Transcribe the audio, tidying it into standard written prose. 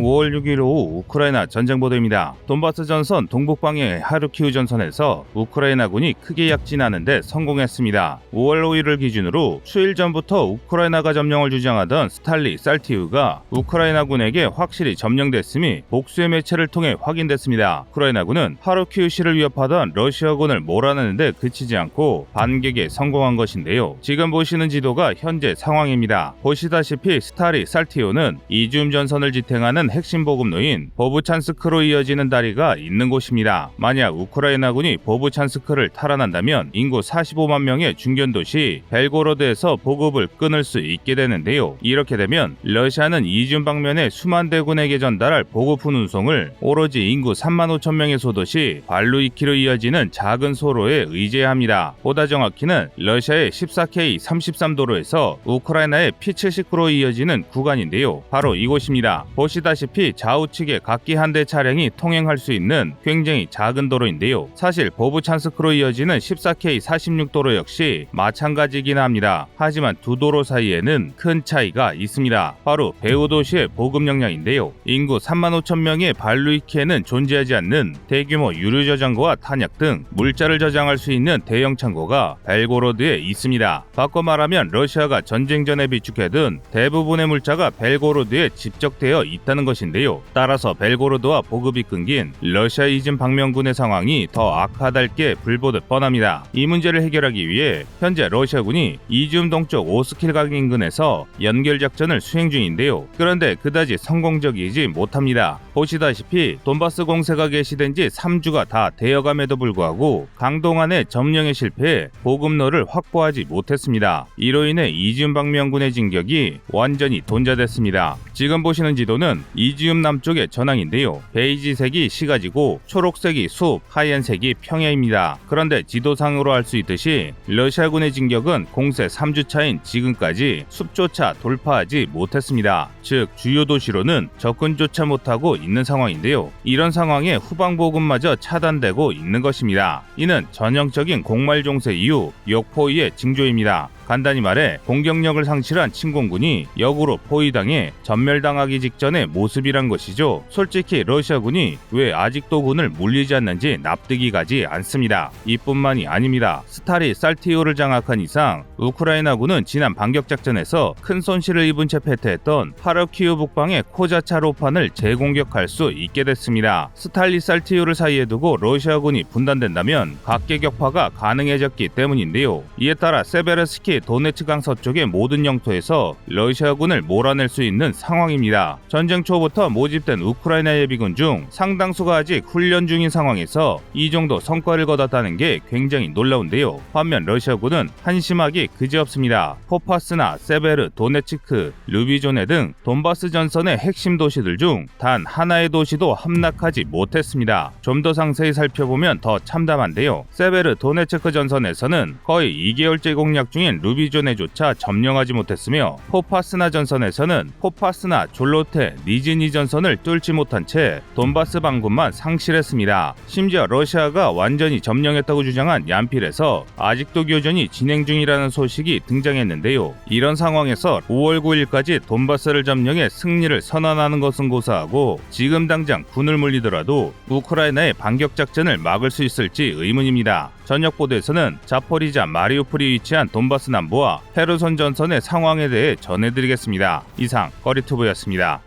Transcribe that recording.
5월 6일 오후 우크라이나 전쟁 보도입니다. 돈바스 전선 동북방향의 하르키우 전선에서 우크라이나군이 크게 약진하는 데 성공했습니다. 5월 5일을 기준으로 수일 전부터 우크라이나가 점령을 주장하던 스탈리 살티우가 우크라이나군에게 확실히 점령됐음이 복수의 매체를 통해 확인됐습니다. 우크라이나군은 하르키우시를 위협하던 러시아군을 몰아내는 데 그치지 않고 반격에 성공한 것인데요. 지금 보시는 지도가 현재 상황입니다. 보시다시피 스탈리 살티우는 이지움 전선을 지탱하는 핵심 보급로인 보브찬스크로 이어지는 다리가 있는 곳입니다. 만약 우크라이나군이 보브찬스크를 탈환한다면 인구 45만 명의 중견도시 벨고로드에서 보급을 끊을 수 있게 되는데요. 이렇게 되면 러시아는 이지움 방면에 수만 대군에게 전달할 보급품 운송을 오로지 인구 3만 5천 명의 소도시 발루이키로 이어지는 작은 소로에 의지해야 합니다. 보다 정확히는 러시아의 14K 33도로에서 우크라이나의 P79로 이어지는 구간인데요. 바로 이곳입니다. 보시다시피 좌우측에 각기 한 대 차량이 통행할 수 있는 굉장히 작은 도로인데요. 사실 보브찬스크로 이어지는 14K 46도로 역시 마찬가지이긴 합니다. 하지만 두 도로 사이에는 큰 차이가 있습니다. 바로 배후 도시의 보급 역량인데요. 인구 3만 5천 명의 발루이키에는 존재하지 않는 대규모 유류 저장고와 탄약 등 물자를 저장할 수 있는 대형 창고가 벨고로드에 있습니다. 바꿔 말하면 러시아가 전쟁 전에 비축해둔 대부분의 물자가 벨고로드에 집적되어 있다는 것인데요. 따라서 벨고로드와 보급이 끊긴 러시아 이즘 방면군의 상황이 더 악화될 게 불보듯 뻔합니다. 이 문제를 해결하기 위해 현재 러시아군이 이지움 동쪽 오스킬각 인근에서 연결 작전을 수행 중인데요. 그런데 그다지 성공적이지 못합니다. 보시다시피 돈바스 공세가 개시된 지 3주가 다 되어감에도 불구하고 강동안의 점령에 실패해 보급로를 확보하지 못했습니다. 이로 인해 이지움 방면군의 진격이 완전히 돈자됐습니다. 지금 보시는 지도는 이지움 남쪽의 전황인데요. 베이지색이 시가지고 초록색이 숲, 하얀색이 평야입니다. 그런데 지도상으로 알 수 있듯이 러시아군의 진격은 공세 3주차인 지금까지 숲조차 돌파하지 못했습니다. 즉 주요 도시로는 접근조차 못하고 있는 상황인데요. 이런 상황에 후방 보급마저 차단되고 있는 것입니다. 이는 전형적인 공말 종세 이후 역포위의 징조입니다. 간단히 말해 공격력을 상실한 침공군이 역으로 포위당해 전멸당하기 직전의 모습이란 것이죠. 솔직히 러시아군이 왜 아직도 군을 물리지 않는지 납득이 가지 않습니다. 이뿐만이 아닙니다. 스탈리 살티우를 장악한 이상 우크라이나군은 지난 반격작전에서 큰 손실을 입은 채 패퇴했던 하르키우 북방의 코자차로판을 재공격할 수 있게 됐습니다. 스탈리 살티우를 사이에 두고 러시아군이 분단된다면 각계격파가 가능해졌기 때문인데요. 이에 따라 세베르스키 도네츠강 서쪽의 모든 영토에서 러시아군을 몰아낼 수 있는 상황입니다. 전쟁 초부터 모집된 우크라이나 예비군 중 상당수가 아직 훈련 중인 상황에서 이 정도 성과를 거뒀다는 게 굉장히 놀라운데요. 반면 러시아군은 한심하기 그지없습니다. 포파스나 세베르, 도네츠크, 르비조네 등 돈바스 전선의 핵심 도시들 중 단 하나의 도시도 함락하지 못했습니다. 좀 더 상세히 살펴보면 더 참담한데요. 세베르, 도네츠크 전선에서는 거의 2개월째 공략 중인 루비조네조차 점령하지 못했으며 포파스나 전선에서는 포파스나 졸로테, 니즈니 전선을 뚫지 못한 채 돈바스 반군만 상실했습니다. 심지어 러시아가 완전히 점령했다고 주장한 얀필에서 아직도 교전이 진행 중이라는 소식이 등장했는데요. 이런 상황에서 5월 9일까지 돈바스를 점령해 승리를 선언하는 것은 고사하고 지금 당장 군을 물리더라도 우크라이나의 반격작전을 막을 수 있을지 의문입니다. 저녁 보도에서는 자포리자, 마리우폴이 위치한 돈바스 남부와 헤르손 전선의 상황에 대해 전해드리겠습니다. 이상 꺼리투브였습니다.